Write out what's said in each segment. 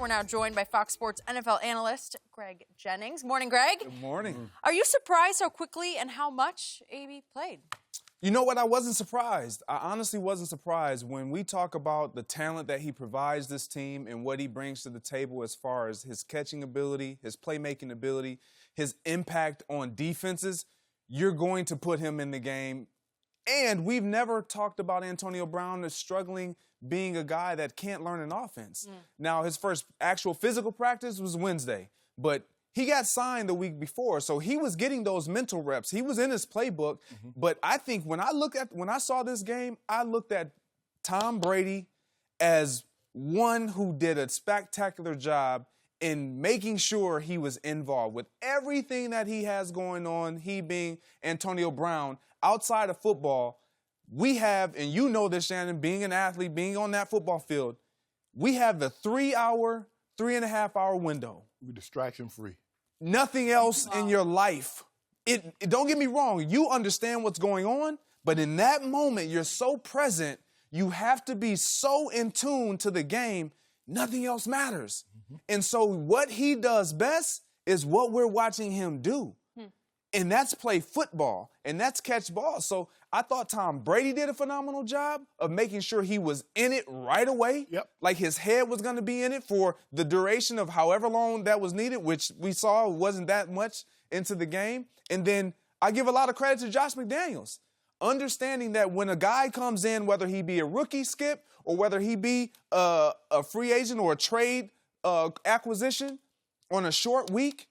We're now joined by Fox Sports NFL analyst Greg Jennings. Morning, Greg. Good morning. Are you surprised how quickly and how much AB played? You know what? I wasn't surprised. I honestly wasn't surprised. When we talk about the talent that he provides this team and what he brings to the table as far as his catching ability, his playmaking ability, his impact on defenses, you're going to put him in the game. And we've never talked about Antonio Brown as struggling being a guy that can't learn an offense. Now, his first actual physical practice was Wednesday, but he got signed the week before, so he was getting those mental reps. He was in his playbook, but I think when I saw this game, I looked at Tom Brady as one who did a spectacular job in making sure he was involved with everything that he has going on, he being Antonio Brown. Outside of football, we have, and you know this, Shannon, being an athlete, being on that football field, we have the 3.5 hour window. We're distraction-free. Nothing else in your life. Don't get me wrong, you understand what's going on, but in that moment, you're so present, you have to be so in tune to the game, nothing else matters. And so what he does best is what we're watching him do. And that's play football, and that's catch balls. So I thought Tom Brady did a phenomenal job of making sure he was in it right away. Like his head was going to be in it for the duration of however long that was needed, which we saw wasn't that much into the game. And then I give a lot of credit to Josh McDaniels, understanding that when a guy comes in, whether he be a rookie, Skip, or whether he be a free agent or a trade acquisition on a short week,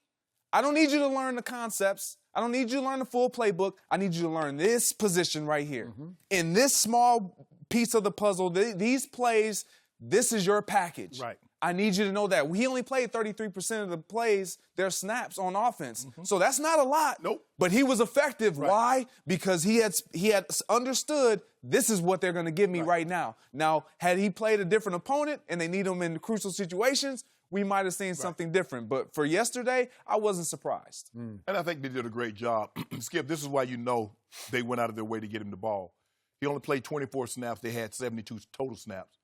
I don't need you to learn the concepts. I don't need you to learn the full playbook. I need you to learn this position right here. In this small piece of the puzzle, these plays, this is your package. Right. I need you to know that. He only played 33% of the plays, their snaps on offense. So that's not a lot. Nope. But he was effective. Right. Why? Because he had understood this is what they're going to give me right now. Now, had he played a different opponent and they need him in crucial situations, we might have seen something different. But for yesterday, I wasn't surprised. And I think they did a great job. Skip, this is why you know they went out of their way to get him the ball. He only played 24 snaps. They had 72 total snaps.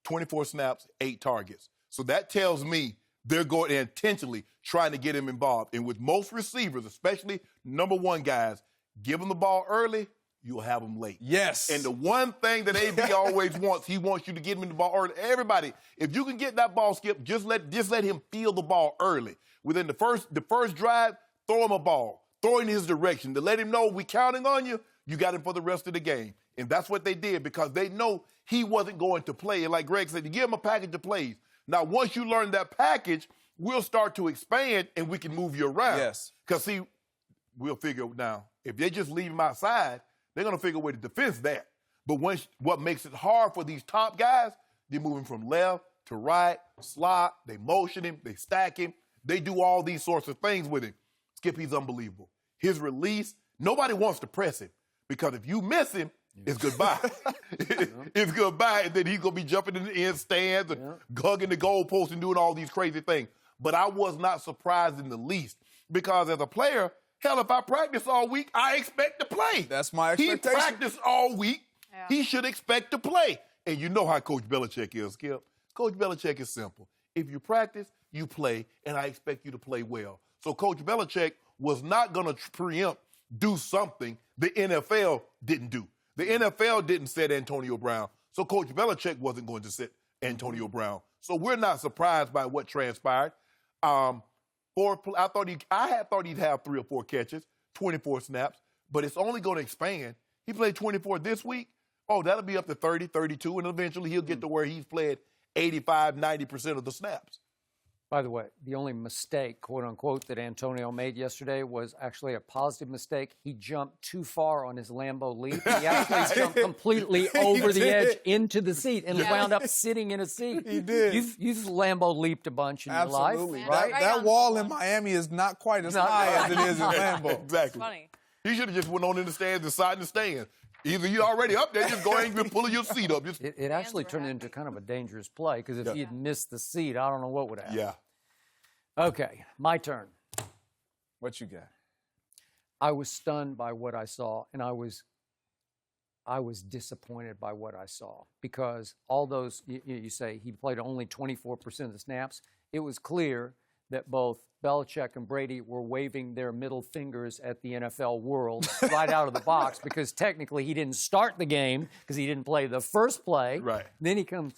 24 snaps, 8 targets. So that tells me they're going intentionally trying to get him involved. And with most receivers, especially number one guys, give them the ball early, you'll have them late. Yes. And the one thing that AB always wants, he wants you to get him the ball early. Everybody, if you can get that ball, Skip, just let him feel the ball early. Within the first drive, throw him a ball. Throw it in his direction to let him know we counting on you. You got him for the rest of the game. And that's what they did because they know he wasn't going to play. And like Greg said, you give him a package of plays. Now, once you learn that package, we'll start to expand and we can move you around. Yes. Because, see, we'll figure now, if they just leave him outside, they're going to figure a way to defend that. But what makes it hard for these top guys, they're moving from left to right, slot, they motion him, they stack him. They do all these sorts of things with him. Skip, he's unbelievable. His release, nobody wants to press him because if you miss him, it's goodbye. It's goodbye, and then he's going to be jumping in the end stands and hugging the goalpost and doing all these crazy things. But I was not surprised in the least because as a player, hell, if I practice all week, I expect to play. That's my expectation. He practiced all week. Yeah. He should expect to play. And you know how Coach Belichick is, Skip. Coach Belichick is simple. If you practice, you play, and I expect you to play well. So Coach Belichick was not going to do something the NFL didn't do. The NFL didn't set Antonio Brown, so Coach Belichick wasn't going to set Antonio Brown. So we're not surprised by what transpired. I had thought he'd have 3 or 4 catches, 24 snaps, but it's only going to expand. He played 24 this week. Oh, that'll be up to 30, 32, and eventually he'll get to where he's played 85, 90% of the snaps. By the way, the only mistake, quote unquote, that Antonio made yesterday was actually a positive mistake. He jumped too far on his Lambo leap. He actually jumped completely over the edge into the seat and wound up sitting in a seat. He did. You've Lambo leaped a bunch in your life. Absolutely. Right? That wall in Miami is not quite as high as it is in Lambeau. Exactly. Funny. He should have just went on in the stands and sat in the stands. Either you're already up there, just go ahead and pull your seat up. It actually turned into kind of a dangerous play because if he had missed the seat, I don't know what would happen. Yeah. Okay, my turn. What you got? I was stunned by what I saw, and I was I was disappointed by what I saw because all those, you say he played only 24% of the snaps. It was clear that both Belichick and Brady were waving their middle fingers at the NFL world right out of the box because technically he didn't start the game because he didn't play the first play. Right. Then he comes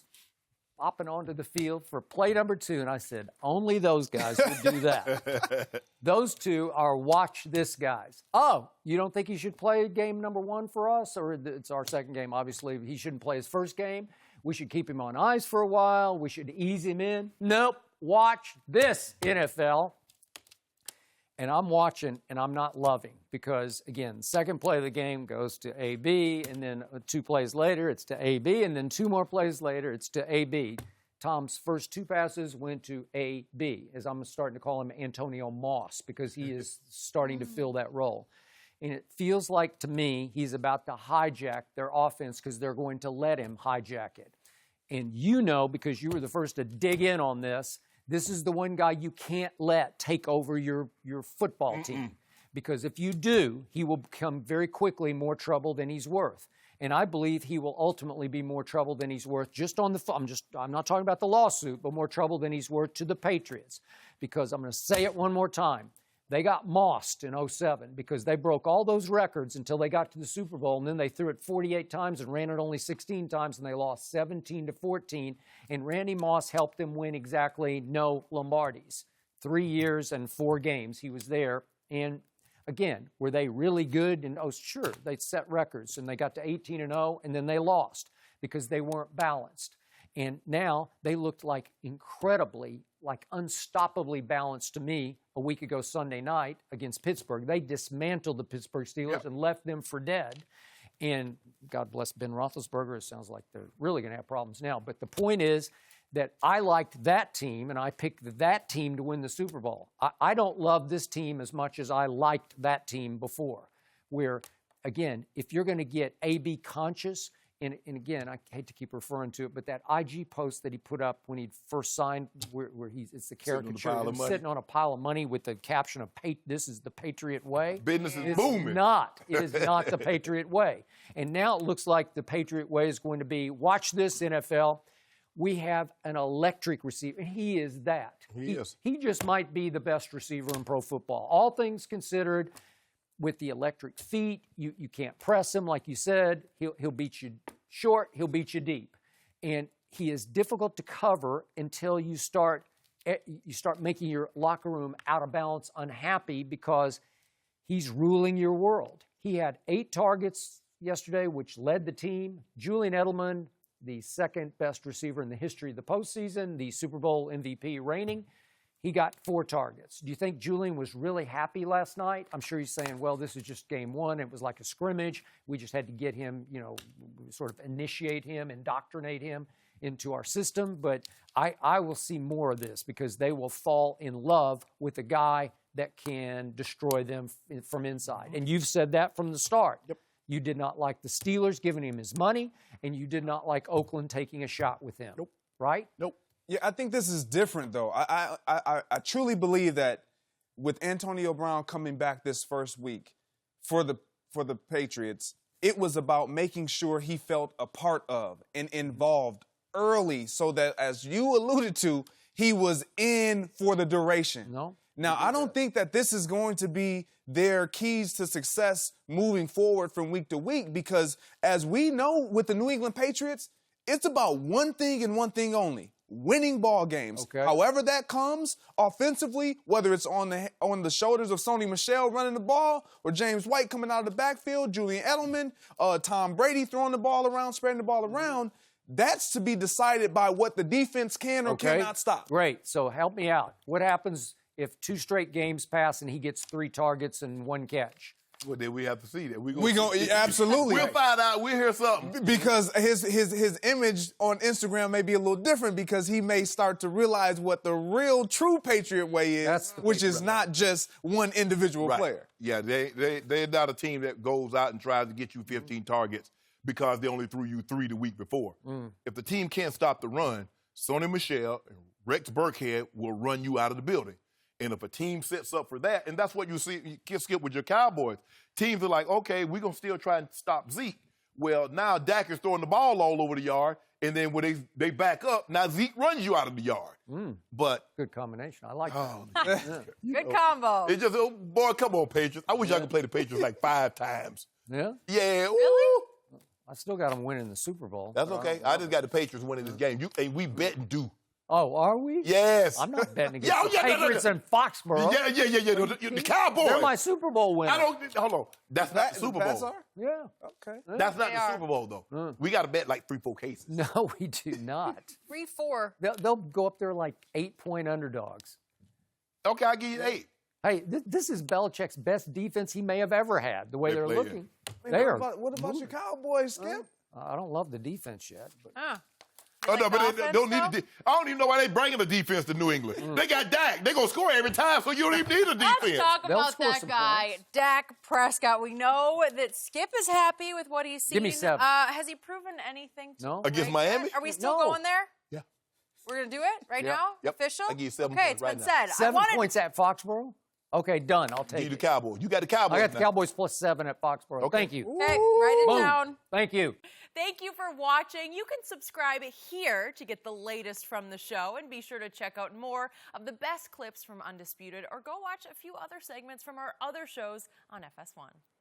hopping onto the field for play number 2, and I said, only those guys would do that. Those two are watch this guys. Oh, you don't think he should play game number 1 for us? Or it's our second game, obviously. He shouldn't play his first game. We should keep him on ice for a while. We should ease him in. Nope. Watch this, NFL. And I'm watching, and I'm not loving because, again, second play of the game goes to AB, and then 2 plays later, it's to AB, and then 2 more plays later, it's to AB. Tom's first 2 passes went to AB, as I'm starting to call him Antonio Moss, because he is starting to fill that role. And it feels like, to me, he's about to hijack their offense because they're going to let him hijack it. And you know, because you were the first to dig in on this, this is the one guy you can't let take over your football team. Because if you do, he will become very quickly more trouble than he's worth. And I believe he will ultimately be more trouble than he's worth just on the I'm not talking about the lawsuit, but more trouble than he's worth to the Patriots. Because I'm going to say it one more time. They got mossed in 2007 because they broke all those records until they got to the Super Bowl, and then they threw it 48 times and ran it only 16 times, and they lost 17-14. And Randy Moss helped them win exactly no Lombardis. 3 years and 4 games he was there. And again, were they really good? And oh, sure, they set records, and they got to 18-0, and then they lost because they weren't balanced. And now they looked like incredibly, like unstoppably balanced to me a week ago Sunday night against Pittsburgh. They dismantled the Pittsburgh Steelers and left them for dead. And God bless Ben Roethlisberger. It sounds like they're really going to have problems now. But the point is that I liked that team, and I picked that team to win the Super Bowl. I don't love this team as much as I liked that team before, where, again, if you're going to get A-B conscious, and again, I hate to keep referring to it, but that IG post that he put up when he first signed, where it's the caricature of him sitting on a pile of money with the caption of, "This is the Patriot way." Business is It's booming. It is not the Patriot way. And now it looks like the Patriot way is going to be, watch this, NFL. We have an electric receiver, and he is that. He just might be the best receiver in pro football. All things considered, with the electric feet, you can't press him, like you said. He'll beat you short, he'll beat you deep. And he is difficult to cover until you start making your locker room out of balance, unhappy, because he's ruling your world. He had 8 targets yesterday, which led the team. Julian Edelman, the second best receiver in the history of the postseason, the Super Bowl MVP reigning, he got 4 targets. Do you think Julian was really happy last night? I'm sure he's saying, well, this is just game 1. It was like a scrimmage. We just had to get him, sort of initiate him, indoctrinate him into our system. But I will see more of this because they will fall in love with a guy that can destroy them from inside. And you've said that from the start. Yep. You did not like the Steelers giving him his money, and you did not like Oakland taking a shot with him. Nope. Right? Nope. Yeah, I think this is different, though. I truly believe that with Antonio Brown coming back this first week for the Patriots, it was about making sure he felt a part of and involved early so that, as you alluded to, he was in for the duration. No. Now, I don't think that this is going to be their keys to success moving forward from week to week because, as we know with the New England Patriots, it's about one thing and one thing only. Winning ball games. Okay. However that comes offensively, whether it's on the shoulders of Sony Michel running the ball or James White coming out of the backfield, Julian Edelman, Tom Brady throwing the ball around, spreading the ball around, that's to be decided by what the defense can or cannot stop. Great. So help me out. What happens if 2 straight games pass and he gets 3 targets and 1 catch? Well, then we have to see that. We gonna absolutely. We'll find out. We'll hear something. Because his image on Instagram may be a little different because he may start to realize what the real true Patriot way is, which is not just one individual player. Yeah, they're not a team that goes out and tries to get you 15 targets because they only threw you 3 the week before. If the team can't stop the run, Sony Michel and Rex Burkhead will run you out of the building. And if a team sets up for that, and that's what you see, you skip with your Cowboys. Teams are like, okay, we're going to still try and stop Zeke. Well, now Dak is throwing the ball all over the yard, and then when they back up, now Zeke runs you out of the yard. But Good combination. I like that. Good combo. it just, oh, boy, come on, Patriots. I wish I could play the Patriots like 5 times. Yeah? Yeah. Really? Ooh. I still got them winning the Super Bowl. That's okay. I just got the Patriots winning this game. And we bet and do. Oh, are we? Yes. I'm not betting against the no, Patriots and Foxborough. Yeah. The Cowboys. They're my Super Bowl winners. Hold on. That's not the Super Bowl. Yeah. Okay. That's not They the are. Super Bowl, though. We got to bet like 3-4 cases. No, we do not. 3-4. They'll go up there like 8-point underdogs. Okay, I'll give you 8. Hey, this is Belichick's best defense he may have ever had, the way They they're play looking. Wait, They are. what about your Cowboys, Skip? I don't love the defense yet. But Oh, like no, but the they don't offense, need I don't even know why they bringing the defense to New England. They got Dak. They going to score every time, so you don't even need a defense. Let's talk They'll about score that some guy, points. Dak Prescott. We know that Skip is happy with what he's seen. Give me 7. Has he proven anything to No. Against right Miami? yet? Are we still No. going there? Yeah. We're going to do it right Yep. now? Yep. Official? I give you 7 okay, points it's right been now. said. 7 points at Foxborough? Okay, done. I'll Give take you the it. Cowboys. You got the Cowboys I got the now. Cowboys plus 7 at Foxborough. Okay. Thank you. Okay, write it Boom. down. Thank you. Thank you for watching. You can subscribe here to get the latest from the show, and be sure to check out more of the best clips from Undisputed, or go watch a few other segments from our other shows on FS1.